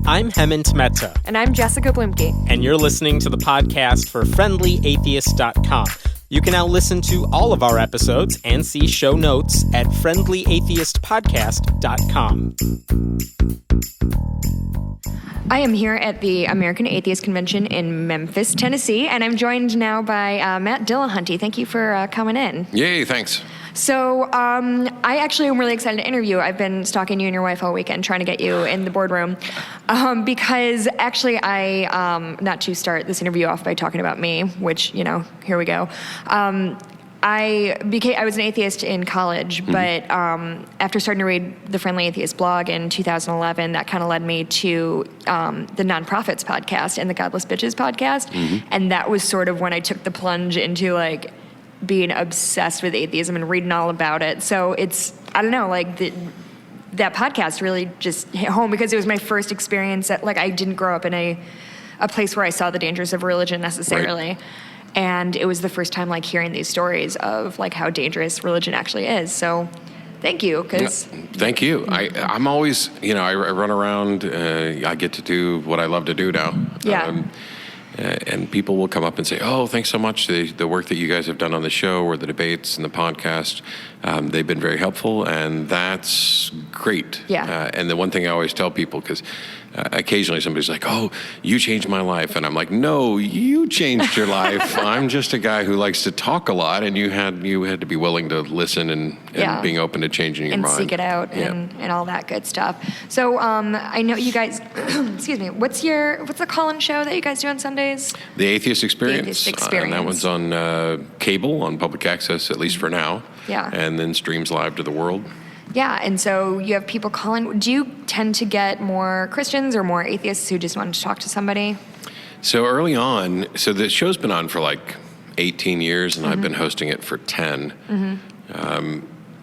I'm Hemant Mehta. And I'm Jessica Blumke. And you're listening to the podcast for FriendlyAtheist.com. You can now listen to all of our episodes and see show notes at FriendlyAtheistPodcast.com. I am here at the American Atheist Convention in Memphis, Tennessee, and I'm joined now by Matt Dillahunty. Thank you for coming in. Yay, thanks. So I actually am really excited to interview you. I've been stalking you and your wife all weekend, trying to get you in the boardroom, because actually I, not to start this interview off by talking about me, which, you know, here we go. I was an atheist in college, but after starting to read the Friendly Atheist blog in 2011, that kind of led me to the Nonprofits podcast and the Godless Bitches podcast, and that was sort of when I took the plunge into like being obsessed with atheism and reading all about it. So it's, I don't know, like that podcast really just hit home because it was my first experience that, like, I didn't grow up in a place where I saw the dangers of religion necessarily. Right. And it was the first time, like, hearing these stories of, like, how dangerous religion actually is. So thank you. Thank you. I'm always, you know, I run around. I get to do what I love to do now. Yeah. And people will come up and say, oh, thanks so much. The work that you guys have done on the show or the debates and the podcast, they've been very helpful, and that's great. Yeah. And the one thing I always tell people, because occasionally somebody's like, oh, you changed my life. And I'm like, no, you changed your life. I'm just a guy who likes to talk a lot, and you had to be willing to listen and being open to changing your mind. And seek it out and all that good stuff. So I know you guys, excuse me, what's the call-in show that you guys do on Sundays? The Atheist Experience. The Atheist Experience. And that one's on cable, on public access, at least for now. Yeah. And then streams live to the world. Yeah, and so you have people calling. Do you tend to get more Christians or more atheists who just want to talk to somebody? So early on, so the show's been on for like 18 years, and I've been hosting it for 10.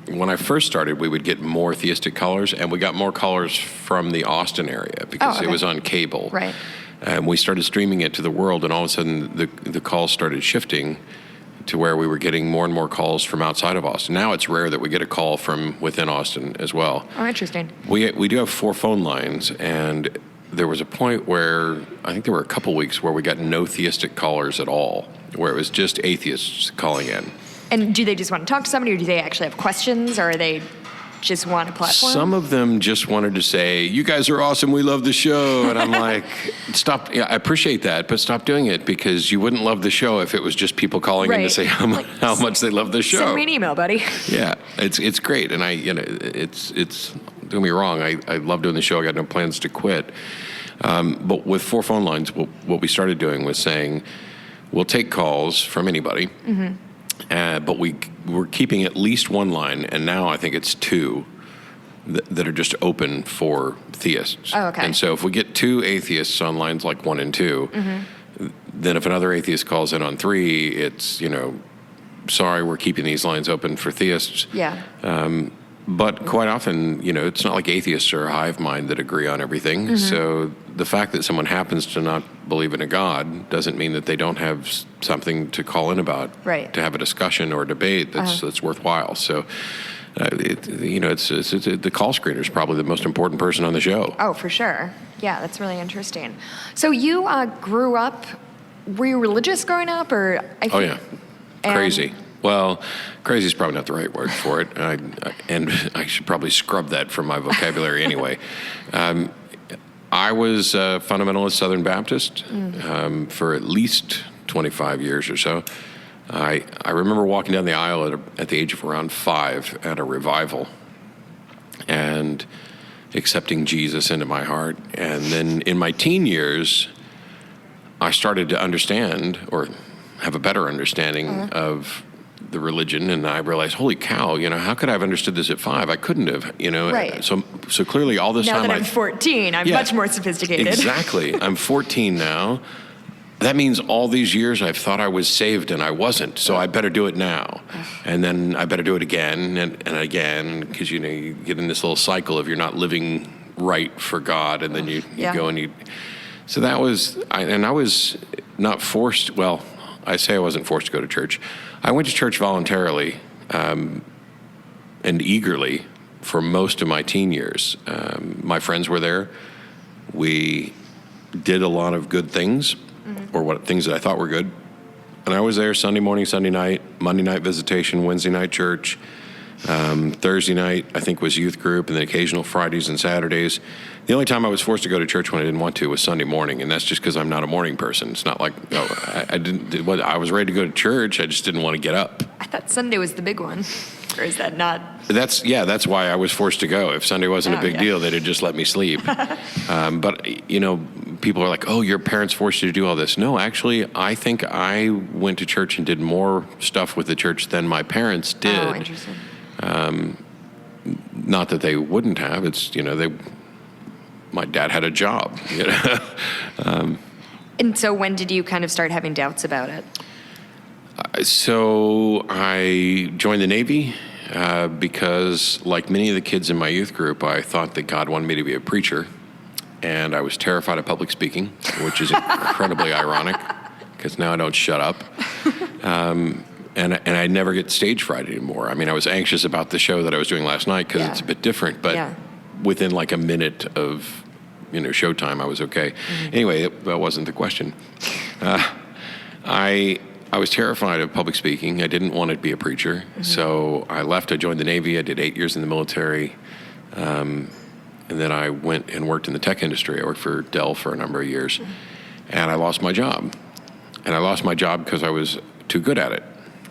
When I first started, we would get more theistic callers, and we got more callers from the Austin area because it was on cable. Right. And we started streaming it to the world, and all of a sudden the calls started shifting to where we were getting more and more calls from outside of Austin. Now it's rare that we get a call from within Austin as well. Oh, interesting. We do have 4 phone lines, and there was a point where I think there were a couple weeks where we got no theistic callers at all, where it was just atheists calling in. And do they just want to talk to somebody, or do they actually have questions, or are they just want a platform? Some of them just wanted to say, you guys are awesome, we love the show. And I'm like, stop. Yeah, I appreciate that, but stop doing it, because you wouldn't love the show if it was just people calling in to say how much they love the show. Send me an email, buddy. Yeah, it's great. And it's don't get me wrong, I love doing the show. I got no plans to quit. But with 4 phone lines, what we started doing was saying, we'll take calls from anybody. But we're keeping at least 1 line, and now I think it's 2 that are just open for theists. Oh, okay. And so if we get 2 atheists on lines like 1 and 2, then if another atheist calls in on 3, it's, sorry, we're keeping these lines open for theists. Yeah. But quite often, it's not like atheists are a hive mind that agree on everything. So the fact that someone happens to not believe in a God doesn't mean that they don't have something to call in about, right, to have a discussion or a debate that's worthwhile. So, the call screener is probably the most important person on the show. Oh, for sure. Yeah, that's really interesting. So you grew up, were you religious growing up, or? Oh, yeah. Crazy. Well, crazy is probably not the right word for it, and I should probably scrub that from my vocabulary anyway. I was a fundamentalist Southern Baptist for at least 25 years or so. I remember walking down the aisle at the age of around 5 at a revival and accepting Jesus into my heart. And then in my teen years, I started to understand, or have a better understanding of the religion, and I realized, holy cow, how could I have understood this at 5? I couldn't have, Right. So clearly all this now time. Now that I'm 14, I'm much more sophisticated. Exactly. I'm 14 now. That means all these years I've thought I was saved and I wasn't, so I better do it now. And then I better do it again and again, because, you get in this little cycle of you're not living right for God, and then you go and you. So that was, I was not forced, well, I say I wasn't forced to go to church. I went to church voluntarily and eagerly for most of my teen years. My friends were there. We did a lot of good things, or things that I thought were good. And I was there Sunday morning, Sunday night, Monday night visitation, Wednesday night church. Thursday night, I think, was youth group, and then occasional Fridays and Saturdays. The only time I was forced to go to church when I didn't want to was Sunday morning, and that's just because I'm not a morning person. It's not like I was ready to go to church. I just didn't want to get up. I thought Sunday was the big one, or is that not? That's why I was forced to go. If Sunday wasn't a big deal, they'd have just let me sleep. But people are like, "Oh, your parents forced you to do all this." No, actually, I think I went to church and did more stuff with the church than my parents did. Oh, interesting. Not that they wouldn't have. It's my dad had a job. And so when did you kind of start having doubts about it? So I joined the Navy because, like many of the kids in my youth group, I thought that God wanted me to be a preacher, and I was terrified of public speaking, which is incredibly ironic because now I don't shut up. And I never get stage fright anymore. I mean, I was anxious about the show that I was doing last night because it's a bit different, but within like a minute of showtime, I was okay. Anyway, that wasn't the question. I was terrified of public speaking. I didn't want to be a preacher, so I left. I joined the Navy. I did 8 years in the military, and then I went and worked in the tech industry. I worked for Dell for a number of years, and I lost my job. And I lost my job because I was too good at it.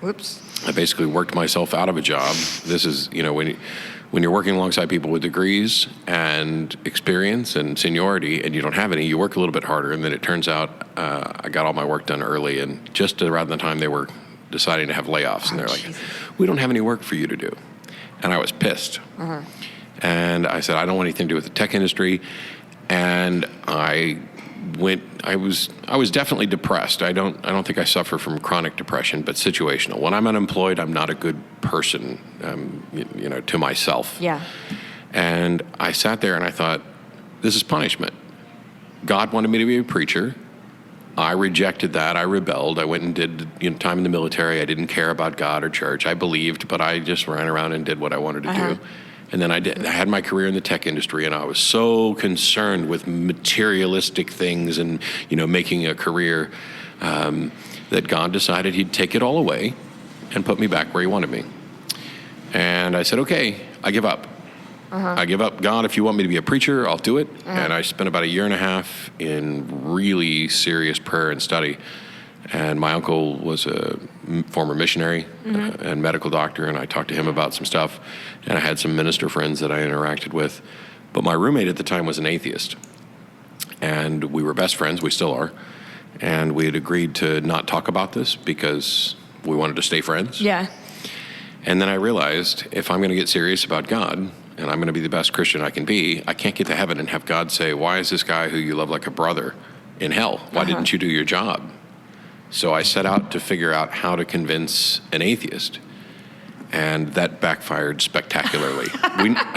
Whoops. I basically worked myself out of a job. This is, when you're working alongside people with degrees and experience and seniority and you don't have any, you work a little bit harder. And then it turns out I got all my work done early, and just around the time they were deciding to have layoffs. And they're like, "We don't have any work for you to do." And I was pissed. And I said, "I don't want anything to do with the tech industry." And I was definitely depressed. I don't think I suffer from chronic depression, but situational. When I'm unemployed, I'm not a good person, to myself. Yeah. And I sat there and I thought, this is punishment. God wanted me to be a preacher. I rejected that. I rebelled. I went and did time in the military. I didn't care about God or church. I believed, but I just ran around and did what I wanted to do. And then I had my career in the tech industry, and I was so concerned with materialistic things and, making a career that God decided he'd take it all away and put me back where he wanted me. And I said, okay, I give up. I give up. God, if you want me to be a preacher, I'll do it. And I spent about 1.5 years in really serious prayer and study. And my uncle was a former missionary and medical doctor, and I talked to him about some stuff. And I had some minister friends that I interacted with. But my roommate at the time was an atheist. And we were best friends. We still are. And we had agreed to not talk about this because we wanted to stay friends. Yeah. And then I realized if I'm going to get serious about God and I'm going to be the best Christian I can be, I can't get to heaven and have God say, "Why is this guy who you love like a brother in hell? Why didn't you do your job?" So I set out to figure out how to convince an atheist, and that backfired spectacularly.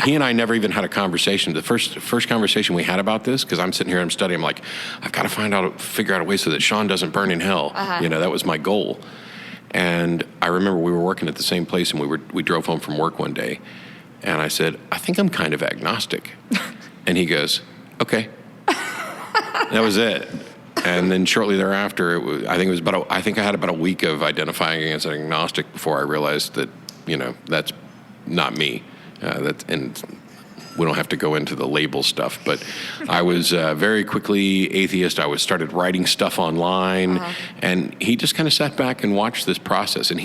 He and I never even had a conversation. The first conversation we had about this, because I'm sitting here and I'm studying, I'm like, I've got to figure out a way so that Sean doesn't burn in hell. That was my goal. And I remember we were working at the same place, and we drove home from work one day, and I said, "I think I'm kind of agnostic." And he goes, "Okay." That was it. And then shortly thereafter, I think I had about a week of identifying as an agnostic before I realized that, that's not me. And we don't have to go into the label stuff, but I was very quickly atheist. I started writing stuff online, and he just kind of sat back and watched this process. And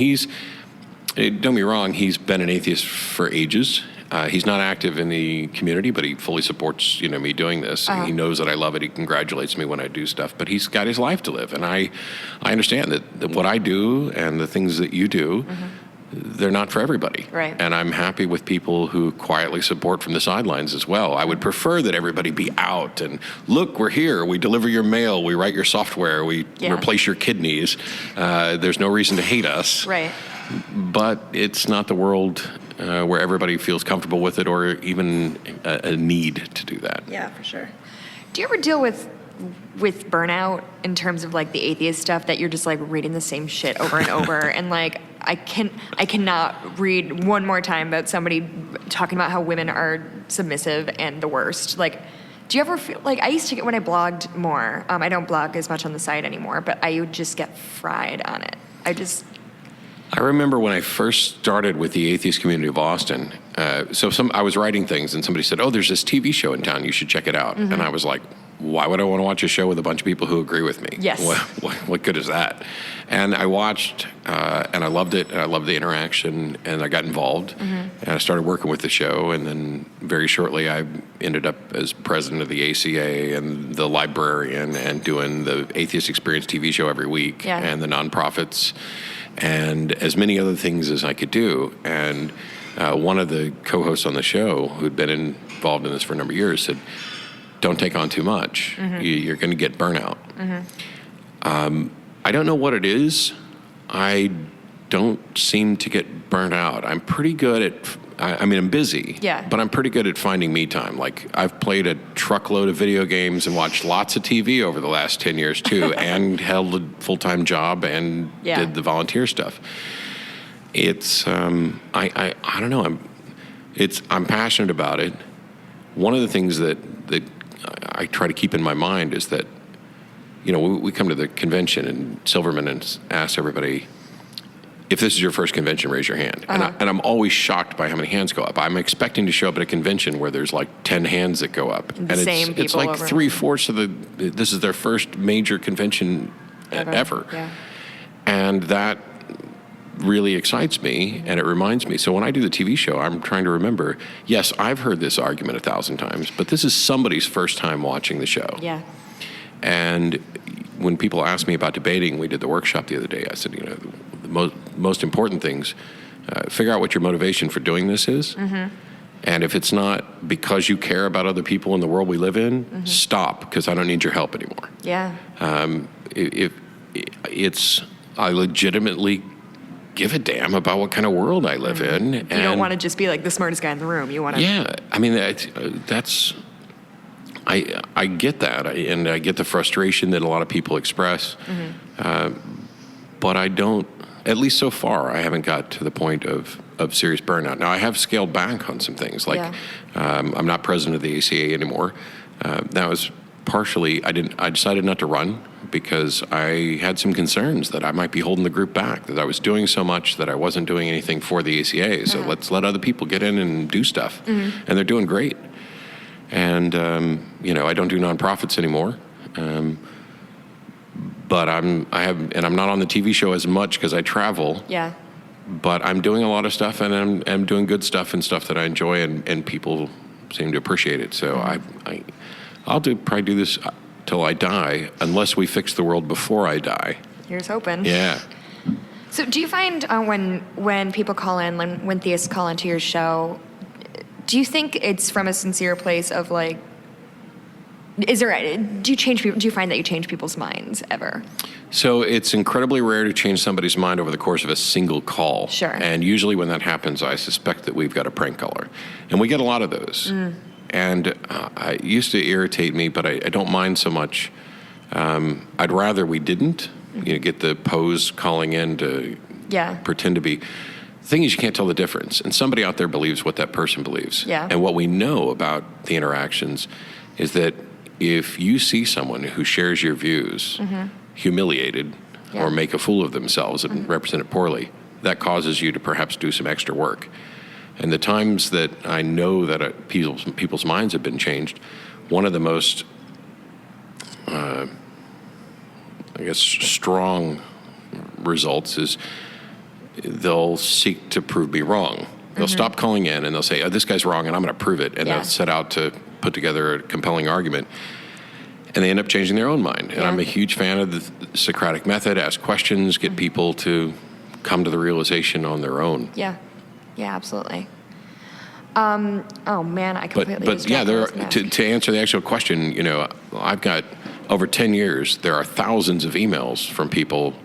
don't get me wrong, he's been an atheist for ages. He's not active in the community, but he fully supports, me doing this. He knows that I love it. He congratulates me when I do stuff, but he's got his life to live. And I understand that what I do and the things that you do, they're not for everybody. Right. And I'm happy with people who quietly support from the sidelines as well. I would prefer that everybody be out and, look, we're here. We deliver your mail. We write your software. We replace your kidneys. There's no reason to hate us. Right. But it's not the world where everybody feels comfortable with it, or even a need to do that. Yeah, for sure. Do you ever deal with burnout in terms of like the atheist stuff, that you're just like reading the same shit over and over? And like, I cannot read one more time about somebody talking about how women are submissive and the worst. Like, do you ever feel like I used to get when I blogged more? I don't blog as much on the site anymore, but I would just get fried on it. I remember when I first started with the Atheist Community of Austin. I was writing things, and somebody said, "Oh, there's this TV show in town. You should check it out." And I was like, "Why would I want to watch a show with a bunch of people who agree with me? Yes. What good is that?" And I watched, and I loved it, and I loved the interaction, and I got involved, and I started working with the show, and then very shortly I ended up as president of the ACA and the librarian and doing the Atheist Experience TV show every week, and the nonprofits, and as many other things as I could do. And one of the co-hosts on the show, who'd been involved in this for a number of years, said, "Don't take on too much. You're going to get burnout." I don't know what it is. I don't seem to get burnt out. I'm pretty good at, I'm busy, but I'm pretty good at finding me time. Like, I've played a truckload of video games and watched lots of TV over the last 10 years too, and held a full-time job and did the volunteer stuff. It's, I don't know. I'm passionate about it. One of the things that I try to keep in my mind is that, we come to the convention and Silverman asks everybody, if this is your first convention, raise your hand. And I'm always shocked by how many hands go up. I'm expecting to show up at a convention where there's like 10 hands that go up. And it's like 3/4 of this is their first major convention ever. Yeah. And that really excites me, and it reminds me. So when I do the TV show, I'm trying to remember, yes, I've heard this argument 1,000 times, but this is somebody's first time watching the show. Yeah. And when people ask me about debating, we did the workshop the other day, I said, the most important things, figure out what your motivation for doing this is. And if it's not because you care about other people in the world we live in, stop, because I don't need your help anymore. Yeah. I legitimately give a damn about what kind of world I live in. You don't want to just be like the smartest guy in the room. You want to... Yeah. I mean, that's... I get that, and I get the frustration that a lot of people express, but I don't, at least so far, I haven't got to the point of serious burnout. Now, I have scaled back on some things, like I'm not president of the ACA anymore. That was partially, I decided not to run because I had some concerns that I might be holding the group back, that I was doing so much that I wasn't doing anything for the ACA, so let's let other people get in and do stuff, and they're doing great. And, I don't do nonprofits anymore. But I'm not on the TV show as much because I travel. Yeah. But I'm doing a lot of stuff, and I'm doing good stuff and stuff that I enjoy, and people seem to appreciate it. So I'll probably do this till I die, unless we fix the world before I die. Here's hoping. Yeah. So do you find when people call in, when theists call into your show, do you think it's from a sincere place of like, do you find that you change people's minds ever? So it's incredibly rare to change somebody's mind over the course of a single call. Sure. And usually when that happens, I suspect that we've got a prank caller. And we get a lot of those. And it used to irritate me, but I don't mind so much. I'd rather we didn't, get the pose calling in to pretend to be. The thing is, you can't tell the difference. And somebody out there believes what that person believes. Yeah. And what we know about the interactions is that if you see someone who shares your views humiliated or make a fool of themselves and represent it poorly, that causes you to perhaps do some extra work. And the times that I know that people's minds have been changed, one of the most, strong results is they'll seek to prove me wrong. They'll stop calling in and they'll say, this guy's wrong and I'm going to prove it. And they'll set out to put together a compelling argument. And they end up changing their own mind. And I'm a huge fan of the Socratic method. Ask questions, get people to come to the realization on their own. Yeah. Yeah, absolutely. Oh man, I completely. But to answer the actual question, I've got over 10 years. There are thousands of emails from people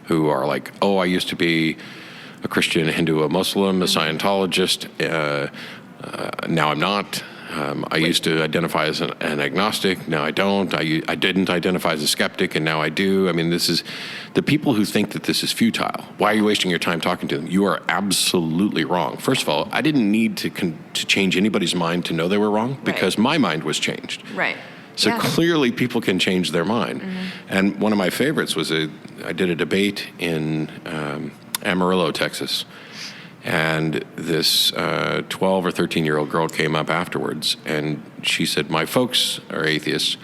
who are like, "Oh, I used to be a Christian, a Hindu, a Muslim, a Scientologist. Now I'm not. I used to identify as an agnostic. Now I don't. I didn't identify as a skeptic, and now I do. I mean, this is the people who think that this is futile. Why are you wasting your time talking to them? You are absolutely wrong. First of all, I didn't need to change anybody's mind to know they were wrong, because my mind was changed. Right. So clearly people can change their mind. And one of my favorites was I did a debate in Amarillo, Texas. And this 12 or 13-year-old girl came up afterwards, and she said, my folks are atheists,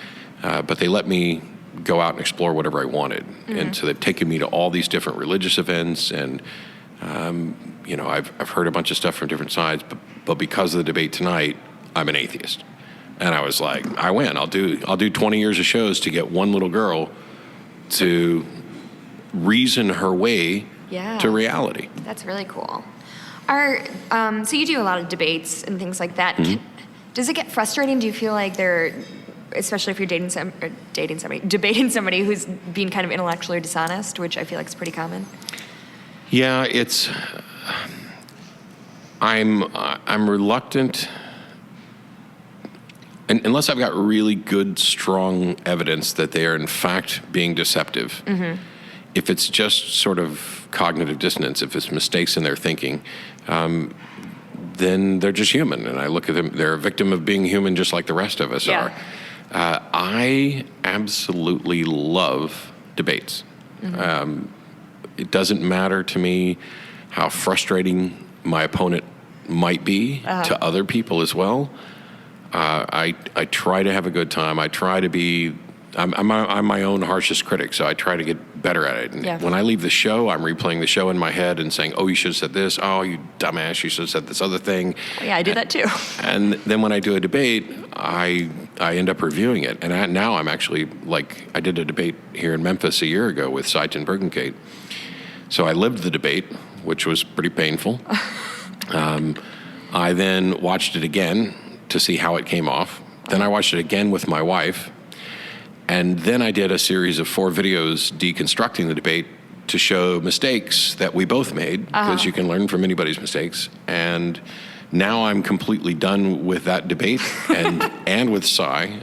but they let me go out and explore whatever I wanted. And so they've taken me to all these different religious events, and I've heard a bunch of stuff from different sides, but because of the debate tonight, I'm an atheist. And I was like, I win. I'll do 20 years of shows to get one little girl to reason her way to reality. That's really cool. So you do a lot of debates and things like that. Does it get frustrating? Do you feel like especially if you're debating somebody who's being kind of intellectually dishonest, which I feel like is pretty common? Yeah, I'm reluctant. And unless I've got really good, strong evidence that they are in fact being deceptive, if it's just sort of cognitive dissonance, if it's mistakes in their thinking, then they're just human. And I look at them, they're a victim of being human just like the rest of us are. I absolutely love debates. It doesn't matter to me how frustrating my opponent might be to other people as well. I try to have a good time. I try to be, I'm my own harshest critic, so I try to get better at it. And when I leave the show, I'm replaying the show in my head and saying, oh, you should have said this. Oh, you dumbass, you should have said this other thing. Yeah, I do that too. And then when I do a debate, I end up reviewing it. And now I'm actually, I did a debate here in Memphis a year ago with Seitan Bergenkate. So I lived the debate, which was pretty painful. I then watched it again to see how it came off. Then I watched it again with my wife. And then I did a series of 4 videos deconstructing the debate to show mistakes that we both made, because you can learn from anybody's mistakes. And now I'm completely done with that debate and with Sai.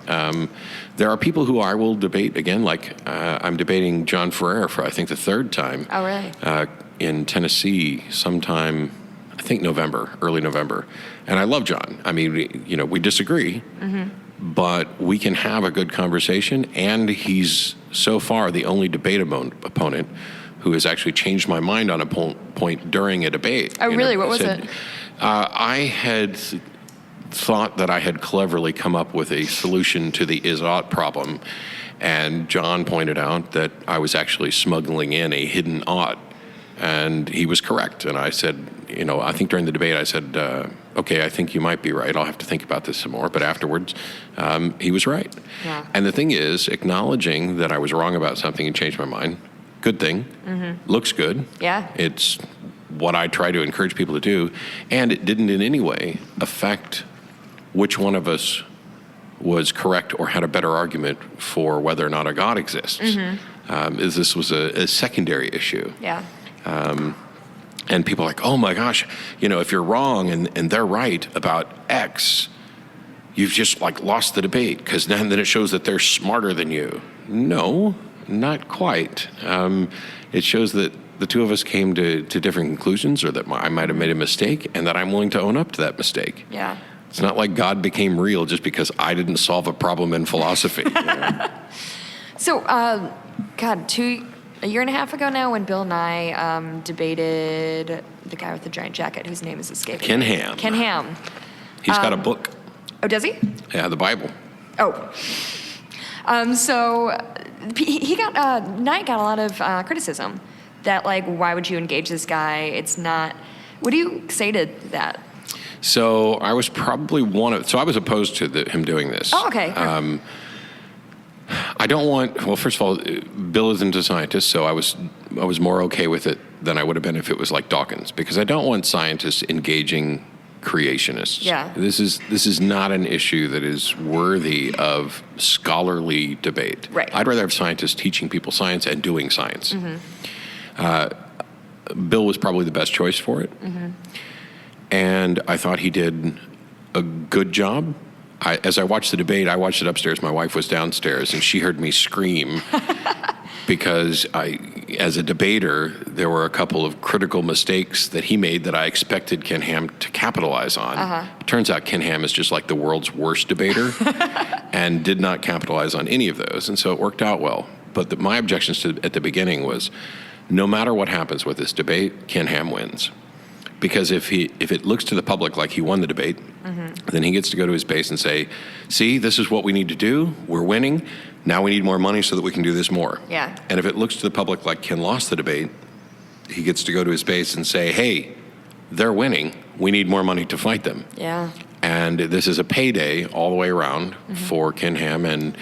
There are people who I will debate again, I'm debating John Ferrer for, I think, the 3rd time. Oh, really? In Tennessee sometime, I think early November. And I love John. I mean, we disagree, but we can have a good conversation. And he's so far the only debate opponent who has actually changed my mind on a point during a debate. Oh, really? What was it? I had thought that I had cleverly come up with a solution to the is-ought problem. And John pointed out that I was actually smuggling in a hidden ought. And he was correct. And I said, I think during the debate I said, okay, I think you might be right. I'll have to think about this some more. But afterwards, he was right. Yeah. And the thing is, acknowledging that I was wrong about something and changed my mind, good thing, looks good. Yeah. It's what I try to encourage people to do. And it didn't in any way affect which one of us was correct or had a better argument for whether or not a God exists. This was a secondary issue. Yeah. And people are like, oh my gosh, if you're wrong and they're right about X, you've just lost the debate, because then it shows that they're smarter than you. No, not quite. It shows that the two of us came to different conclusions, or that I might have made a mistake, and that I'm willing to own up to that mistake. Yeah. It's not like God became real just because I didn't solve a problem in philosophy. So, a year and a half ago now, when Bill and I debated the guy with the giant jacket whose name is escaping Ken me. Ham. Ken Ham. He's got a book. Oh, does he? Yeah, the Bible. Oh. So Knight got a lot of criticism that, why would you engage this guy? It's not. What do you say to that? So I was probably I was opposed to him doing this. Oh, okay. I don't want. Well, first of all, Bill isn't a scientist, so I was more okay with it than I would have been if it was like Dawkins, because I don't want scientists engaging creationists. Yeah. This is not an issue that is worthy of scholarly debate. Right. I'd rather have scientists teaching people science and doing science. Bill was probably the best choice for it, and I thought he did a good job. as I watched the debate, I watched it upstairs. My wife was downstairs, and she heard me scream because as a debater, there were a couple of critical mistakes that he made that I expected Ken Ham to capitalize on. It turns out Ken Ham is just like the world's worst debater and did not capitalize on any of those, and so it worked out well. But my objections at the beginning was, no matter what happens with this debate, Ken Ham wins. Because if it looks to the public like he won the debate, then he gets to go to his base and say, see, this is what we need to do. We're winning. Now we need more money so that we can do this more. Yeah. And if it looks to the public like Ken lost the debate, he gets to go to his base and say, hey, they're winning. We need more money to fight them. Yeah. And this is a payday all the way around for Ken Ham and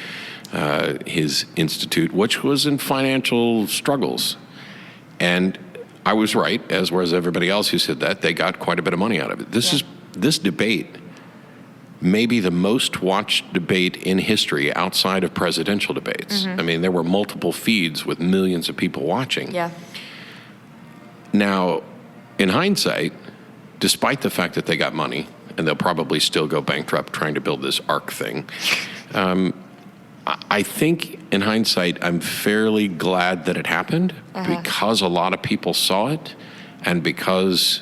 his institute, which was in financial struggles. And I was right, as was everybody else who said that. They got quite a bit of money out of it. This debate may be the most watched debate in history outside of presidential debates. I mean, there were multiple feeds with millions of people watching. Yeah. Now, in hindsight, despite the fact that they got money, and they'll probably still go bankrupt trying to build this ARC thing, I think, in hindsight, I'm fairly glad that it happened because a lot of people saw it, and because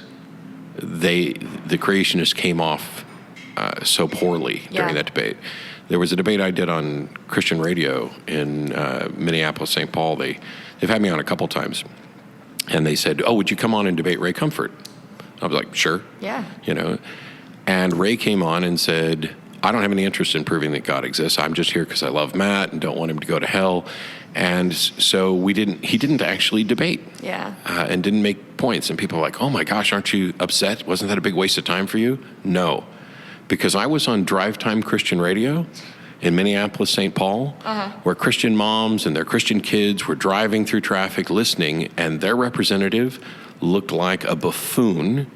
the creationists came off so poorly during that debate. There was a debate I did on Christian radio in Minneapolis, St. Paul. They've had me on a couple times, and they said, "Oh, would you come on and debate Ray Comfort?" I was like, "Sure." Yeah. And Ray came on and said, I don't have any interest in proving that God exists. I'm just here because I love Matt and don't want him to go to hell. And so he didn't actually debate. Yeah. And didn't make points. And people were like, oh my gosh, aren't you upset? Wasn't that a big waste of time for you? No. Because I was on Drive Time Christian Radio in Minneapolis, St. Paul, where Christian moms and their Christian kids were driving through traffic listening, and their representative looked like a buffoon.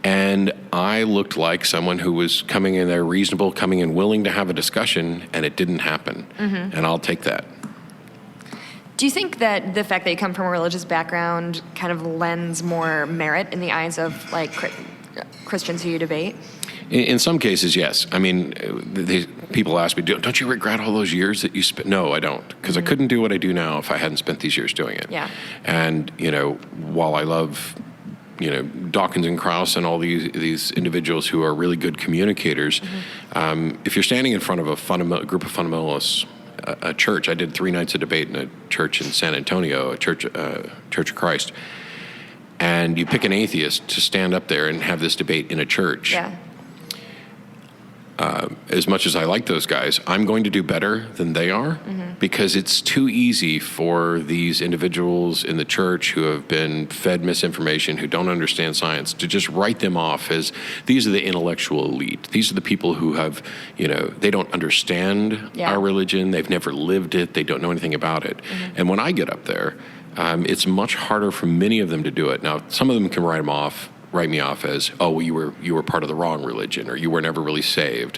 And I looked like someone who was coming in there reasonable, coming in willing to have a discussion, and it didn't happen. And I'll take that. Do you think that the fact that you come from a religious background kind of lends more merit in the eyes of like Christians who you debate? In some cases, yes. I mean, people ask me, don't you regret all those years that you spent? No, I don't, because I couldn't do what I do now if I hadn't spent these years doing it. Yeah. And, while I love Dawkins and Krauss and all these individuals who are really good communicators. If you're standing in front of a group of fundamentalists, a church, I did 3 nights of debate in a church in San Antonio, a Church of Christ, and you pick an atheist to stand up there and have this debate in a church. Yeah. As much as I like those guys, I'm going to do better than they are because it's too easy for these individuals in the church who have been fed misinformation, who don't understand science, to just write them off as these are the intellectual elite. These are the people who have, they don't understand our religion. They've never lived it. They don't know anything about it. And when I get up there, it's much harder for many of them to do it. Now, some of them can write me off as, oh, well, you were part of the wrong religion, or you were never really saved.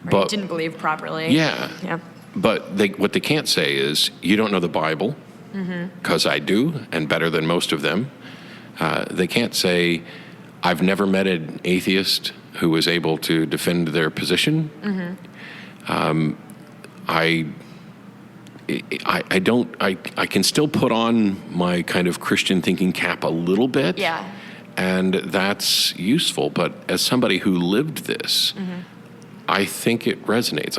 Or but you didn't believe properly. Yeah. But what they can't say is, you don't know the Bible, because I do, and better than most of them. They can't say, I've never met an atheist who was able to defend their position. I can still put on my kind of Christian thinking cap a little bit. Yeah. And that's useful, but as somebody who lived this, I think it resonates.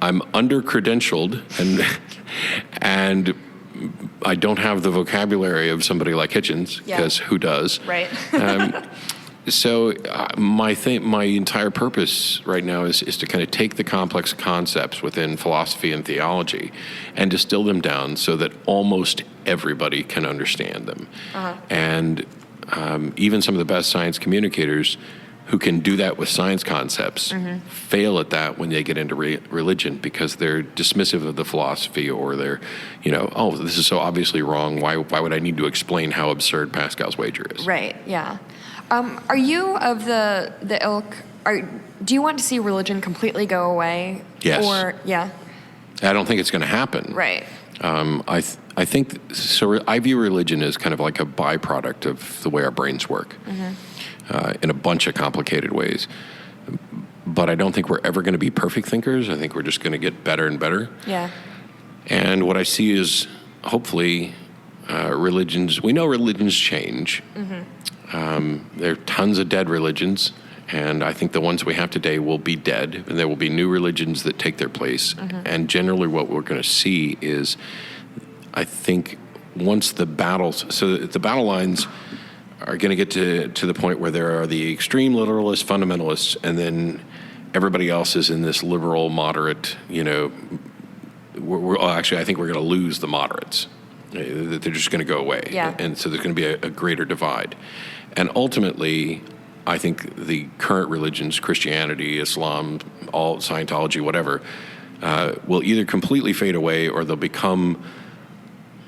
I'm under-credentialed, and I don't have the vocabulary of somebody like Hitchens, because who does? Right. So my entire purpose right now is to kind of take the complex concepts within philosophy and theology and distill them down so that almost everybody can understand them. And even some of the best science communicators who can do that with science concepts fail at that when they get into religion because they're dismissive of the philosophy, or they're, oh, this is so obviously wrong. Why would I need to explain how absurd Pascal's wager is? Right, yeah. Are you of the ilk, do you want to see religion completely go away? Yes. Or, yeah? I don't think it's going to happen. Right. I think, so I view religion as kind of like a byproduct of the way our brains work in a bunch of complicated ways. but I don't think we're ever going to be perfect thinkers. I think we're just going to get better and better. Yeah. And what I see is, hopefully, religions, we know religions change. There are tons of dead religions, and I think the ones we have today will be dead, and there will be new religions that take their place. And generally what we're going to see is, I think, once the battles, so the battle lines are going to get to the point where there are the extreme literalist fundamentalists, and then everybody else is in this liberal, moderate, actually, I think we're going to lose the moderates. That they're just going to go away. Yeah. And so there's going to be a greater divide. And ultimately, I think the current religions, Christianity, Islam, all Scientology, whatever, will either completely fade away or they'll become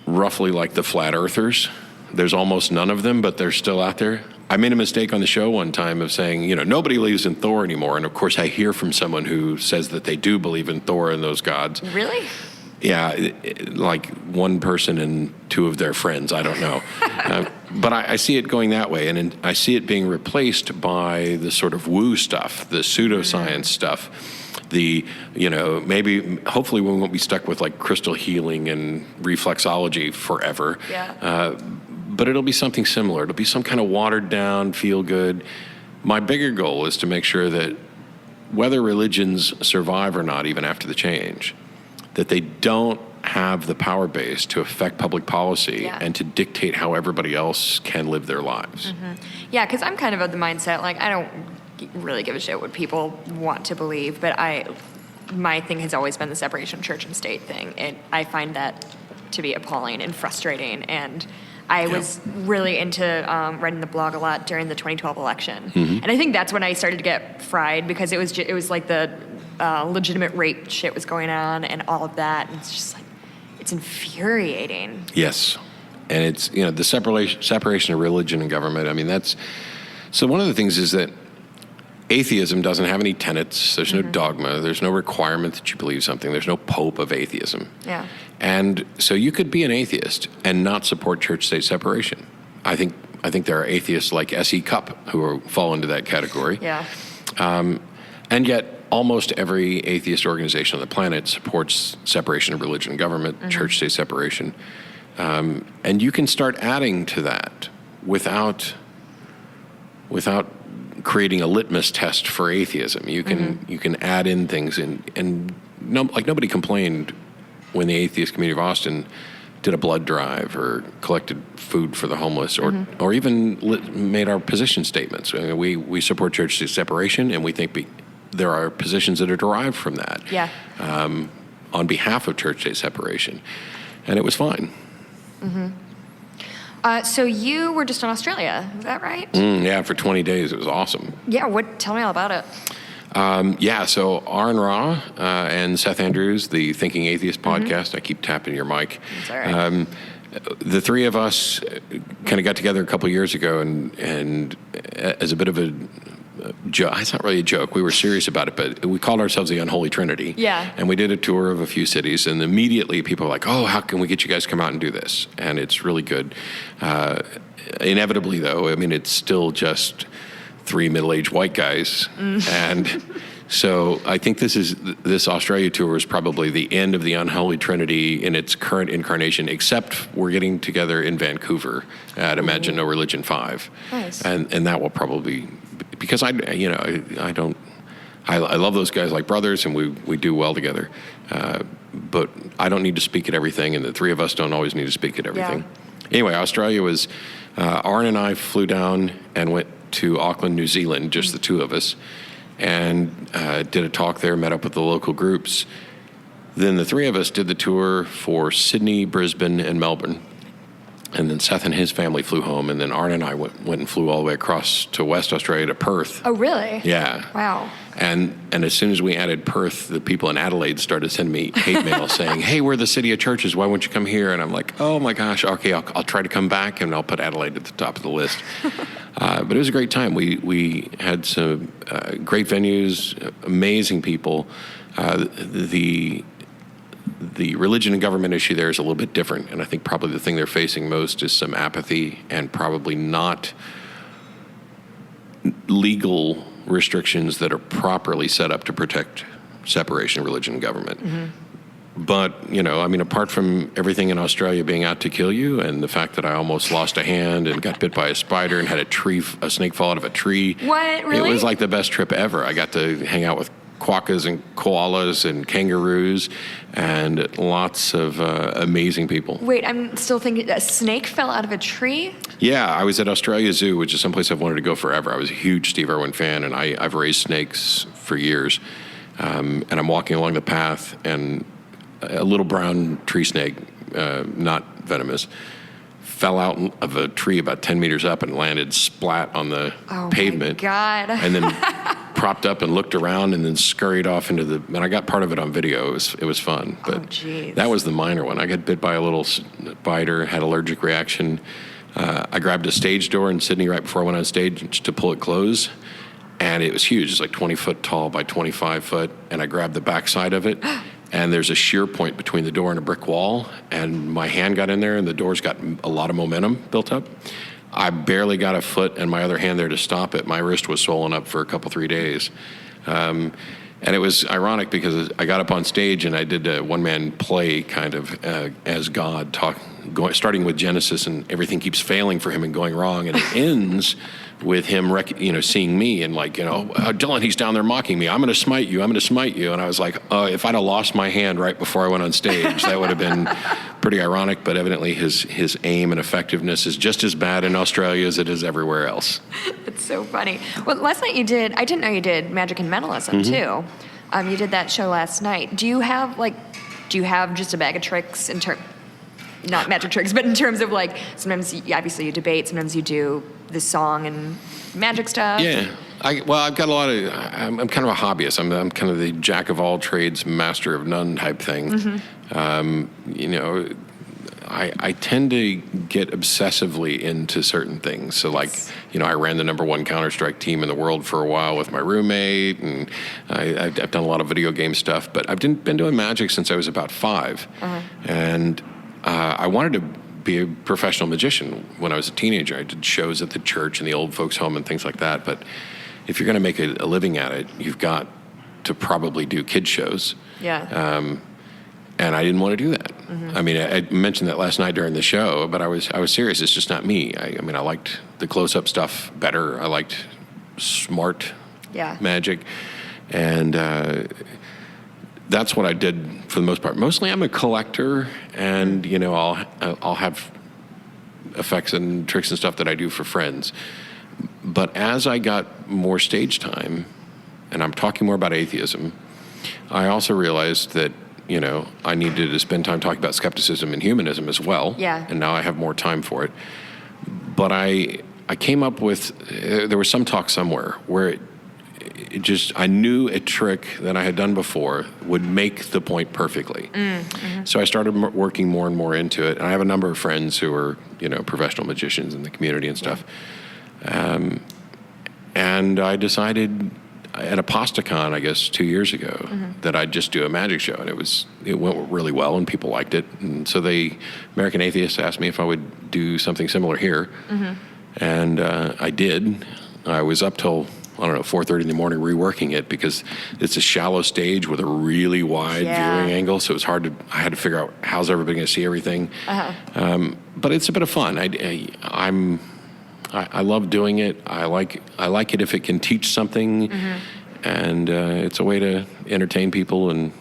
roughly like the flat earthers. There's almost none of them, but they're still out there. I made a mistake on the show one time of saying, nobody believes in Thor anymore. And of course, I hear from someone who says that they do believe in Thor and those gods. Really? Yeah, like one person and two of their friends. I don't know. But I see it going that way. And I see it being replaced by the sort of woo stuff, the pseudoscience stuff. Maybe, hopefully we won't be stuck with like crystal healing and reflexology forever. Yeah. But it'll be something similar. It'll be some kind of watered down, feel good. My bigger goal is to make sure that whether religions survive or not, even after the change, that they don't have the power base to affect public policy and to dictate how everybody else can live their lives. Yeah, because I'm kind of the mindset, like, I don't really give a shit what people want to believe, but my thing has always been the separation of church and state thing. And I find that to be appalling and frustrating. And I was really into writing the blog a lot during the 2012 election. And I think that's when I started to get fried, because it was like the legitimate rape shit was going on and all of that. And it's just like, it's infuriating. Yes. And it's, the separation of religion and government. I mean, so one of the things is that atheism doesn't have any tenets. There's no dogma. There's no requirement that you believe something. There's no pope of atheism. Yeah. And so you could be an atheist and not support church-state separation. I think there are atheists like S.E. Cupp who fall into that category. Yeah. And yet, almost every atheist organization on the planet supports separation of religion and government, church-state separation. And you can start adding to that without creating a litmus test for atheism. You can add in things, and nobody complained when the Atheist Community of Austin did a blood drive or collected food for the homeless, or even made our position statements. I mean, we support church-state separation, and we think there are positions that are derived from that. Yeah. On behalf of church-state separation, and it was fine. So you were just in Australia, is that right? Yeah, for 20 days. It was awesome. Yeah, tell me all about it. So Aaron Ra and Seth Andrews, the Thinking Atheist podcast, I keep tapping your mic. That's all right. The three of us kind of got together a couple of years ago, and as a bit of a joke, it's not really a joke, we were serious about it, but we called ourselves the Unholy Trinity. Yeah. And we did a tour of a few cities, and immediately people were like, oh, how can we get you guys to come out and do this? And it's really good. Inevitably, though, I mean, it's still just three middle-aged white guys. And so I think this Australia tour is probably the end of the Unholy Trinity in its current incarnation, except we're getting together in Vancouver at Imagine No Religion 5. Nice. And that will probably, because I love those guys like brothers, and we do well together. But I don't need to speak at everything, and the three of us don't always need to speak at everything. Yeah. Anyway, Australia was, Arn and I flew down and went to Auckland, New Zealand, just the two of us, and did a talk there, met up with the local groups. Then the three of us did the tour for Sydney, Brisbane, and Melbourne. And then Seth and his family flew home, and then Arn and I went and flew all the way across to West Australia to Perth. Oh, really? Yeah. Wow. And as soon as we added Perth, the people in Adelaide started sending me hate mail saying, hey, we're the city of churches, why won't you come here? And I'm like, oh my gosh, okay, I'll try to come back, and I'll put Adelaide at the top of the list. But it was a great time. We had some great venues, amazing people. The religion and government issue there is a little bit different, and I think probably the thing they're facing most is some apathy and probably not legal restrictions that are properly set up to protect separation of religion and government. But, apart from everything in Australia being out to kill you, and the fact that I almost lost a hand and got bit by a spider and had a snake fall out of a tree. What, really? It was like the best trip ever. I got to hang out with quokkas and koalas and kangaroos and lots of amazing people. Wait, I'm still thinking, a snake fell out of a tree? Yeah, I was at Australia Zoo, which is someplace I've wanted to go forever. I was a huge Steve Irwin fan, and I've raised snakes for years. And I'm walking along the path, and a little brown tree snake, not venomous, fell out of a tree about 10 meters up and landed splat on the pavement. Oh, my God. And then propped up and looked around and then scurried off into and I got part of it on video. It was fun. But that was the minor one. I got bit by a little spider, had allergic reaction. I grabbed a stage door in Sydney right before I went on stage to pull it closed. And it was huge. It's like 20 foot tall by 25 foot. And I grabbed the backside of it. And there's a shear point between the door and a brick wall. And my hand got in there, and the door's got a lot of momentum built up. I barely got a foot and my other hand there to stop it. My wrist was swollen up for 3 days. And it was ironic because I got up on stage and I did a one-man play kind of as God, starting with Genesis, and everything keeps failing for him and going wrong. And it ends with him, seeing me and Dylan, he's down there mocking me. I'm going to smite you. And I was like, if I'd have lost my hand right before I went on stage, that would have been pretty ironic. But evidently his aim and effectiveness is just as bad in Australia as it is everywhere else. It's so funny. Well, last night I didn't know you did magic and mentalism too. You did that show last night. Do you have just a bag of tricks not magic tricks, but in terms of sometimes obviously you debate, sometimes you do the song and magic stuff. Yeah. I've got a lot of, I'm kind of a hobbyist. I'm kind of the jack of all trades, master of none type thing. I tend to get obsessively into certain things. So I ran the #1 Counter-Strike team in the world for a while with my roommate, and I've done a lot of video game stuff, but I've been doing magic since I was about 5. And I wanted to be a professional magician when I was a teenager. I did shows at the church and the old folks home and things like that. But if you're going to make a living at it, you've got to probably do kid shows. Yeah. And I didn't want to do that. I mean, I mentioned that last night during the show, but I was serious. It's just not me. I liked the close-up stuff better. I liked smart magic. And that's what I did for the most part. Mostly I'm a collector, and, I'll have effects and tricks and stuff that I do for friends. But as I got more stage time, and I'm talking more about atheism, I also realized that, I needed to spend time talking about skepticism and humanism as well. Yeah. And now I have more time for it. But I came up with, there was some talk somewhere where I knew a trick that I had done before would make the point perfectly. So I started working more and more into it. And I have a number of friends who are, professional magicians in the community and stuff. And I decided at ApostleCon, I guess, 2 years ago, that I'd just do a magic show. And it went really well, and people liked it. And so the American Atheists asked me if I would do something similar here. And I did. I was up till 4:30 in the morning reworking it, because it's a shallow stage with a really wide viewing angle, so it's hard I had to figure out how's everybody going to see everything. But it's a bit of fun. I love doing it. I like it if it can teach something, and it's a way to entertain people, and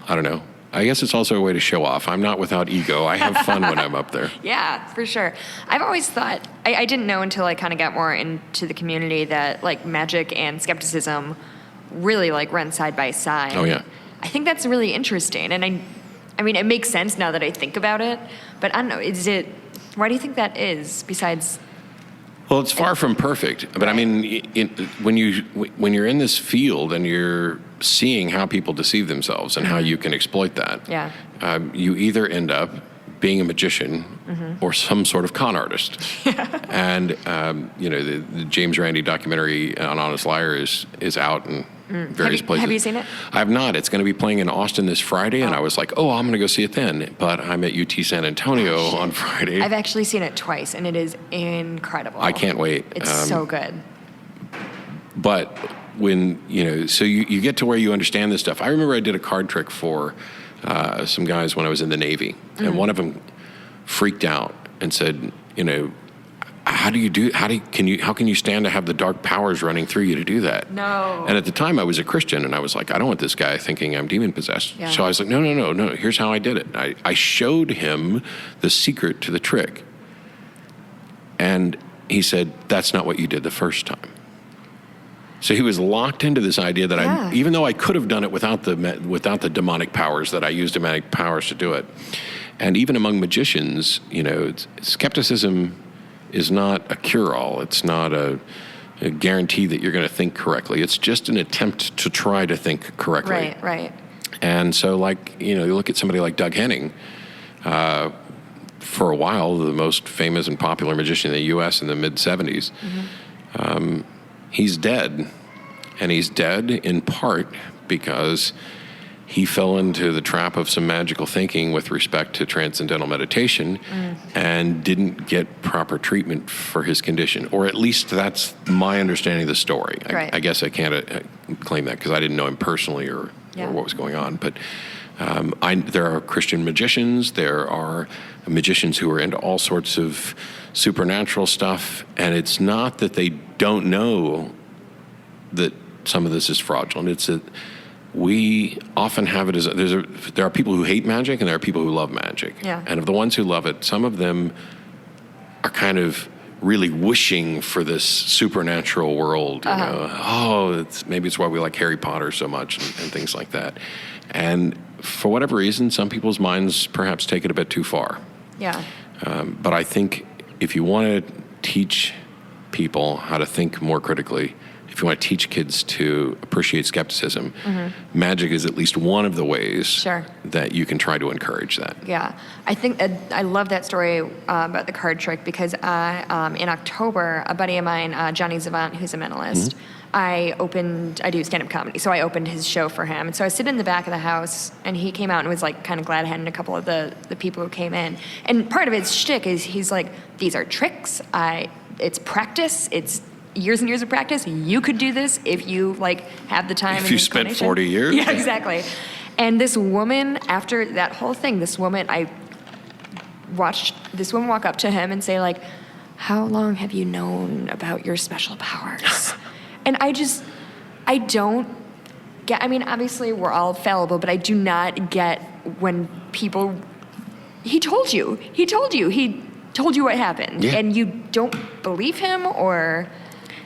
I don't know. I guess it's also a way to show off. I'm not without ego. I have fun when I'm up there. Yeah, for sure. I've always thought, I didn't know until I kind of got more into the community that magic and skepticism really run side by side. Oh, yeah. I think that's really interesting. And I mean, it makes sense now that I think about it, but I don't know, why do you think that is, besides... Well, it's far from perfect, but I mean, when you're in this field and you're seeing how people deceive themselves and how you can exploit that, you either end up being a magician or some sort of con artist. And the James Randi documentary on Honest Liar is out in various places. Have you seen it? I have not. It's going to be playing in Austin this Friday, and I was like, I'm going to go see it then. But I'm at UT San Antonio on Friday. I've actually seen it twice, and it is incredible. I can't wait. It's so good. But when, so you get to where you understand this stuff. I remember I did a card trick for some guys when I was in the Navy, and one of them freaked out and said, how can you stand to have the dark powers running through you to do that? No. And at the time I was a Christian, and I was like, I don't want this guy thinking I'm demon possessed. Yeah. So I was like, no, here's how I did it. I showed him the secret to the trick. And he said, that's not what you did the first time. So he was locked into this idea that even though I could have done it without the demonic powers, that I used demonic powers to do it. And even among magicians, skepticism is not a cure-all. It's not a guarantee that you're going to think correctly. It's just an attempt to try to think correctly. Right. And so, you look at somebody like Doug Henning, for a while, the most famous and popular magician in the U.S. in the mid-'70s. He's dead. And he's dead in part because he fell into the trap of some magical thinking with respect to transcendental meditation and didn't get proper treatment for his condition. Or at least that's my understanding of the story. Right. I guess I can't claim that because I didn't know him personally or what was going on. But there are Christian magicians. There are magicians who are into all sorts of supernatural stuff. And it's not that they don't know that some of this is fraudulent. It's that we often have it as there are people who hate magic and there are people who love magic. Yeah. And of the ones who love it, some of them are kind of really wishing for this supernatural world. Maybe it's why we like Harry Potter so much and things like that. And for whatever reason, some people's minds perhaps take it a bit too far. Yeah. But I think if you want to teach people how to think more critically, if you want to teach kids to appreciate skepticism, magic is at least one of the ways that you can try to encourage that. Yeah. I think I love that story about the card trick because in October, a buddy of mine, Johnny Zavant, who's a mentalist, I do stand-up comedy, so I opened his show for him. And so I sit in the back of the house, and he came out and was like kind of glad-handing a couple of the people who came in. And part of his shtick is he's like, these are tricks. It's practice. It's years and years of practice. You could do this if you have the time. If you spent 40 years. Yeah, exactly. And this woman, after that whole thing, I watched this woman walk up to him and say how long have you known about your special powers? And I don't get, obviously we're all fallible, but I do not get when people, he told you what happened, and you don't believe him, or...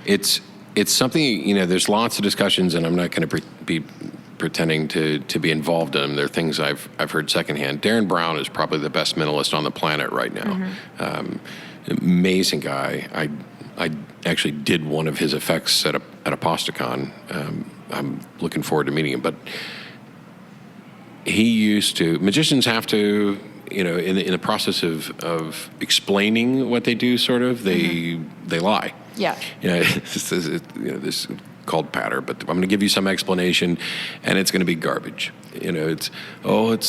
It's something, there's lots of discussions, and I'm not going to be pretending to be involved in them. There are things I've heard secondhand. Darren Brown is probably the best mentalist on the planet right now. Amazing guy. I actually did one of his effects at Apostacon. I'm looking forward to meeting him. But magicians have to, in the process of explaining what they do, sort of, they lie. Yeah. This called patter, but I'm going to give you some explanation, and it's going to be garbage. It's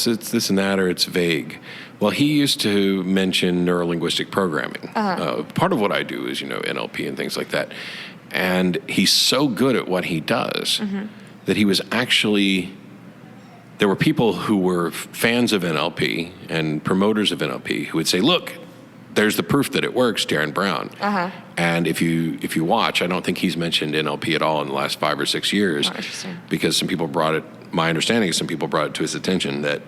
this and that, or it's vague. Well, he used to mention neurolinguistic programming. Part of what I do is, NLP and things like that. And he's so good at what he does that he was actually... There were people who were fans of NLP and promoters of NLP who would say, look, there's the proof that it works, Darren Brown. And if you watch, I don't think he's mentioned NLP at all in the last 5 or 6 years. Because my understanding is some people brought it to his attention that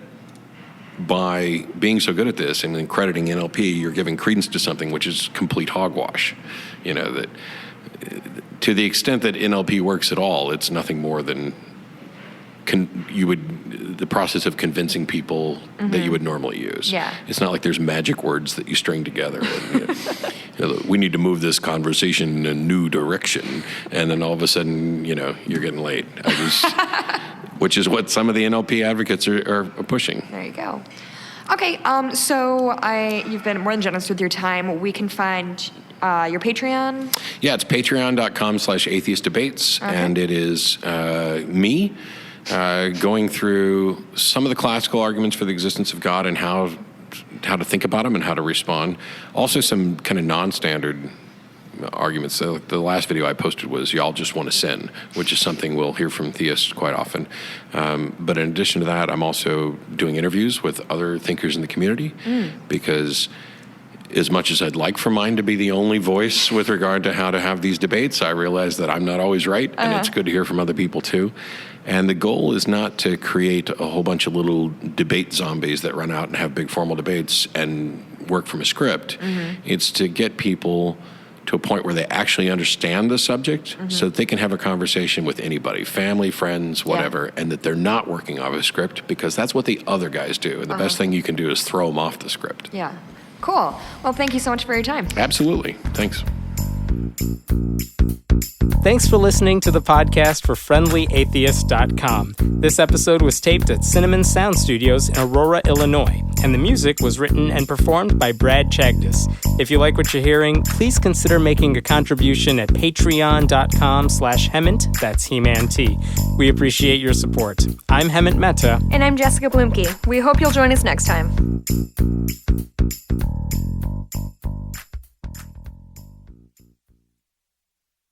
by being so good at this and then crediting NLP, you're giving credence to something which is complete hogwash. That to the extent that NLP works at all, it's nothing more than the process of convincing people that you would normally use. Yeah. It's not like there's magic words that you string together. And, we need to move this conversation in a new direction, and then all of a sudden, you're getting late. Which is what some of the NLP advocates are pushing. There you go. Okay, so you've been more than generous with your time. We can find your Patreon. Yeah, it's patreon.com/atheistdebates, and it is me. Going through some of the classical arguments for the existence of God and how to think about them and how to respond. Also some kind of non-standard arguments. The last video I posted was y'all just want to sin, which is something we'll hear from theists quite often. But in addition to that, I'm also doing interviews with other thinkers in the community because as much as I'd like for mine to be the only voice with regard to how to have these debates, I realize that I'm not always right, and it's good to hear from other people too. And the goal is not to create a whole bunch of little debate zombies that run out and have big formal debates and work from a script. It's to get people to a point where they actually understand the subject so that they can have a conversation with anybody, family, friends, whatever, and that they're not working off a script, because that's what the other guys do. And the best thing you can do is throw them off the script. Yeah. Cool. Well, thank you so much for your time. Absolutely. Thanks. Thanks for listening to the podcast for FriendlyAtheist.com. This episode was taped at Cinnamon Sound Studios in Aurora, Illinois, and the music was written and performed by Brad Chagdis. If you like what you're hearing, please consider making a contribution at patreon.com/Hemant, that's He-Man T. We appreciate your support. I'm Hemant Mehta. And I'm Jessica Blumke. We hope you'll join us next time.